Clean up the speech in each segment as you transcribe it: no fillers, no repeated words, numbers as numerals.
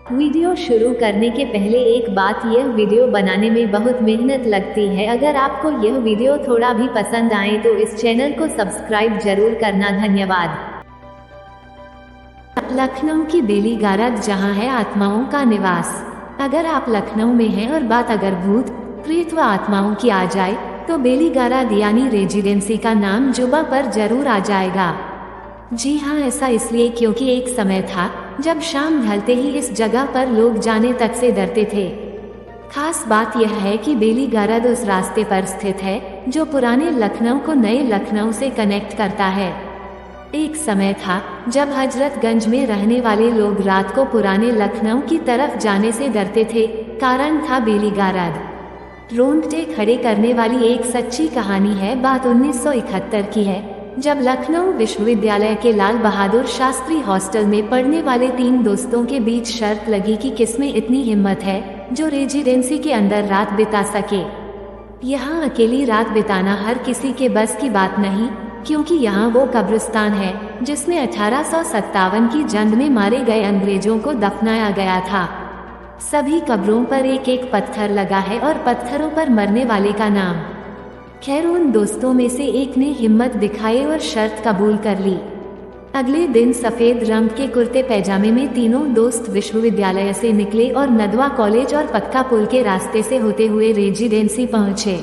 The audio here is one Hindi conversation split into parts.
वीडियो शुरू करने के पहले एक बात, यह वीडियो बनाने में बहुत मेहनत लगती है। अगर आपको यह वीडियो थोड़ा भी पसंद आए तो इस चैनल को सब्सक्राइब जरूर करना। धन्यवाद। लखनऊ की बेली गारद, जहां है आत्माओं का निवास। अगर आप लखनऊ में हैं और बात अगर भूत प्रेत व आत्माओं की आ जाए तो बेली गारद यानी रेजिडेंसी का नाम जुबां पर जरूर आ जाएगा। जी हाँ, ऐसा इसलिए क्योंकि एक समय था जब शाम ढलते ही इस जगह पर लोग जाने तक से डरते थे। खास बात यह है कि बेली गारद उस रास्ते पर स्थित है जो पुराने लखनऊ को नए लखनऊ से कनेक्ट करता है। एक समय था जब हजरतगंज में रहने वाले लोग रात को पुराने लखनऊ की तरफ जाने से डरते थे। कारण था बेली गारद। रोंगटे खड़े करने वाली एक सच्ची कहानी है। बात 1971 की है, जब लखनऊ विश्वविद्यालय के लाल बहादुर शास्त्री हॉस्टल में पढ़ने वाले 3 दोस्तों के बीच शर्त लगी कि किसमें इतनी हिम्मत है जो रेजिडेंसी के अंदर रात बिता सके। यहाँ अकेली रात बिताना हर किसी के बस की बात नहीं, क्योंकि यहाँ वो कब्रिस्तान है जिसमें 1857 की जंग में मारे गए अंग्रेजों को दफनाया गया था। सभी कब्रों पर एक एक पत्थर लगा है और पत्थरों पर मरने वाले का नाम। खैर, उन दोस्तों में से एक ने हिम्मत दिखाई और शर्त कबूल कर ली। अगले दिन सफेद रंग के कुर्ते पैजामे में तीनों दोस्त विश्वविद्यालय से निकले और नदवा कॉलेज और पक्का पुल के रास्ते से होते हुए रेजिडेंसी पहुंचे।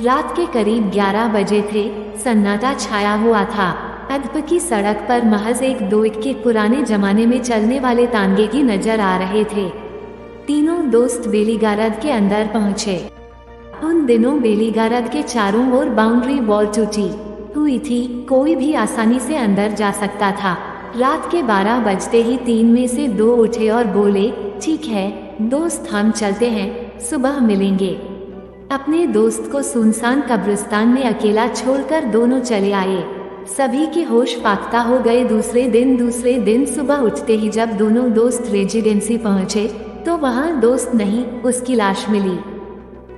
रात के करीब 11 बजे थे। सन्नाटा छाया हुआ था। अदब की सड़क पर महज एक दो के पुराने जमाने में चलने वाले तांगे की नजर आ रहे थे। तीनों दोस्त बेली गारद के अंदर पहुंचे। उन दिनों बेली गारद के चारों ओर बाउंड्री वॉल टूटी हुई थी, कोई भी आसानी से अंदर जा सकता था। रात के 12 बजते ही 3 में से 2 उठे और बोले, ठीक है दोस्त, हम चलते हैं, सुबह मिलेंगे। अपने दोस्त को सुनसान कब्रिस्तान में अकेला छोड़कर दोनों चले आए। सभी के होश फाख्ता हो गए। दूसरे दिन सुबह उठते ही जब दोनों दोस्त रेजिडेंसी पहुंचे तो वहां दोस्त नहीं, उसकी लाश मिली।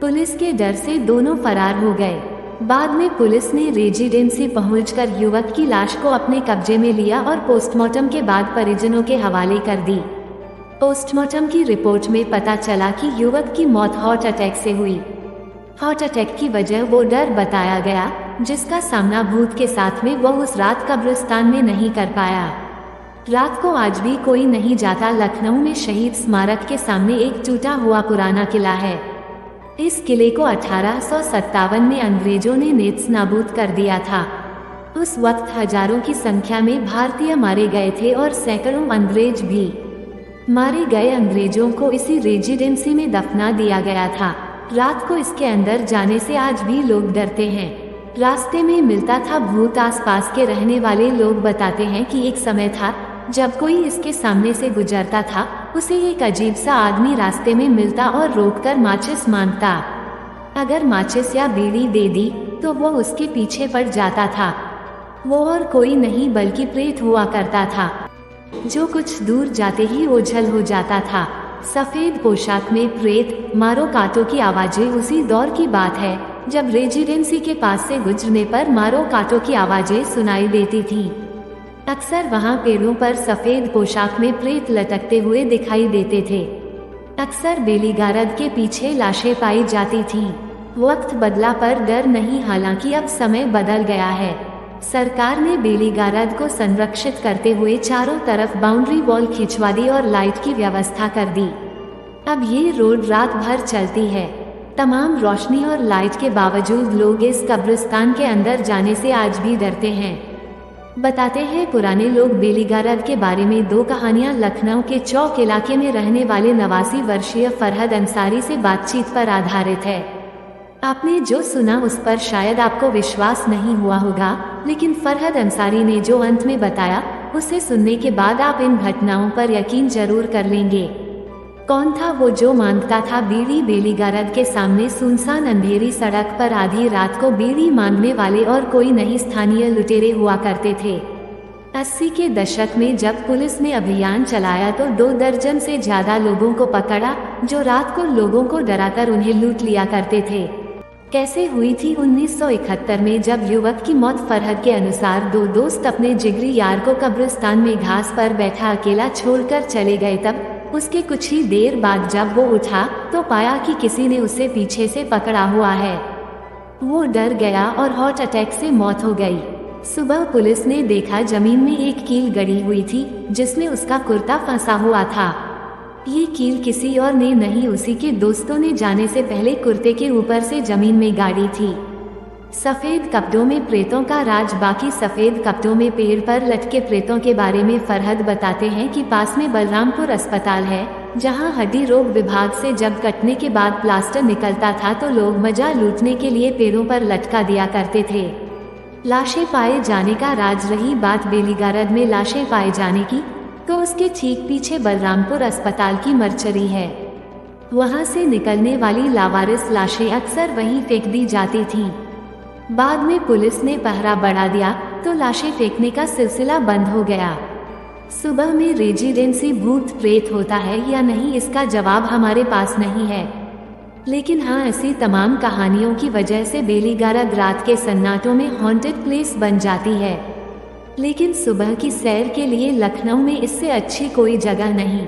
पुलिस के डर से दोनों फरार हो गए। बाद में पुलिस ने रेजिडेंसी पहुंचकर युवक की लाश को अपने कब्जे में लिया और पोस्टमार्टम के बाद परिजनों के हवाले कर दी। पोस्टमार्टम की रिपोर्ट में पता चला कि युवक की मौत हार्ट अटैक से हुई। हार्ट अटैक की वजह वो डर बताया गया जिसका सामना भूत के साथ में वो उस रात कब्रिस्तान में नहीं कर पाया। रात को आज भी कोई नहीं जाता। लखनऊ में शहीद स्मारक के सामने एक टूटा हुआ पुराना किला है। इस किले को 1857 में अंग्रेजों ने नेस्त नाबूद कर दिया था। उस वक्त हजारों की संख्या में भारतीय मारे गए थे और सैकड़ों अंग्रेज भी। मारे गए अंग्रेजों को इसी रेजिडेंसी में दफना दिया गया था। रात को इसके अंदर जाने से आज भी लोग डरते हैं। रास्ते में मिलता था भूत। आसपास के रहने वाले लोग बताते हैं कि एक समय था जब कोई इसके सामने से गुजरता था, उसे एक अजीब सा आदमी रास्ते में मिलता और रोककर माचिस मांगता। अगर माचिस या बीड़ी दे दी तो वो उसके पीछे पड़ जाता था। वो और कोई नहीं बल्कि प्रेत हुआ करता था, जो कुछ दूर जाते ही ओझल हो जाता था। सफेद पोशाक में प्रेत, मारो काटो की आवाजें उसी दौर की बात है जब रेजिडेंसी के पास से गुजरने पर मारो काटो की आवाजें सुनाई देती थी। अक्सर वहां पेड़ों पर सफेद पोशाक में प्रेत लटकते हुए दिखाई देते थे। अक्सर बेली गारद के पीछे लाशें पाई जाती थीं। वक्त बदला पर डर नहीं, हालांकि अब समय बदल गया है। सरकार ने बेली गारद को संरक्षित करते हुए चारों तरफ बाउंड्री वॉल खिंचवा दी और लाइट की व्यवस्था कर दी। अब ये रोड रात भर चलती है। तमाम रोशनी और लाइट के बावजूद लोग इस कब्रिस्तान के अंदर जाने से आज भी डरते हैं। बताते हैं पुराने लोग बेली गारद के बारे में 2 कहानियां। लखनऊ के चौक इलाके में रहने वाले 89 वर्षीय फरहद अंसारी से बातचीत पर आधारित है। आपने जो सुना उस पर शायद आपको विश्वास नहीं हुआ होगा, लेकिन फरहद अंसारी ने जो अंत में बताया उसे सुनने के बाद आप इन घटनाओं पर यकीन जरूर कर लेंगे। कौन था वो जो मांगता था बीड़ी? बेली गारद के सामने सुनसान अंधेरी सड़क पर आधी रात को बीड़ी मांगने वाले और कोई नहीं स्थानीय लुटेरे हुआ करते थे। 80 के दशक में जब पुलिस ने अभियान चलाया तो 2 दर्जन से ज्यादा लोगों को पकड़ा जो रात को लोगों को डराकर उन्हें लूट लिया करते थे। कैसे हुई थी? 1971 में जब युवक की मौत फरहद के अनुसार 2 दोस्त अपने जिगरी यार को कब्रिस्तान में घास पर बैठा अकेला छोड़कर चले गए, तब उसके कुछ ही देर बाद जब वो उठा तो पाया कि किसी ने उसे पीछे से पकड़ा हुआ है। वो डर गया और हार्ट अटैक से मौत हो गई। सुबह पुलिस ने देखा जमीन में एक कील गड़ी हुई थी जिसमें उसका कुर्ता फंसा हुआ था। ये कील किसी और ने नहीं, उसी के दोस्तों ने जाने से पहले कुर्ते के ऊपर से जमीन में गाड़ी थी। सफेद कपड़ों में प्रेतों का राज। बाकी सफेद कपड़ों में पेड़ पर लटके प्रेतों के बारे में फरहद बताते हैं कि पास में बलरामपुर अस्पताल है, जहां हड्डी रोग विभाग से जब कटने के बाद प्लास्टर निकलता था तो लोग मजा लूटने के लिए पेड़ों पर लटका दिया करते थे। लाशें पाए जाने का राज। रही बात बेलीगारद में लाशें पाए जाने की, तो उसके ठीक पीछे बलरामपुर अस्पताल की मर्चरी है। वहां से निकलने वाली लावारिस लाशें अक्सर वहीं फेंक दी जाती थीं। बाद में पुलिस ने पहरा बढ़ा दिया तो लाशें फेंकने का सिलसिला बंद हो गया। सुबह में रेजिडेंसी भूत प्रेत होता है या नहीं, इसका जवाब हमारे पास नहीं है, लेकिन हाँ, ऐसी तमाम कहानियों की वजह से बेलीगारद रात के सन्नाटों में हॉन्टेड प्लेस बन जाती है। लेकिन सुबह की सैर के लिए लखनऊ में इससे अच्छी कोई जगह नहीं।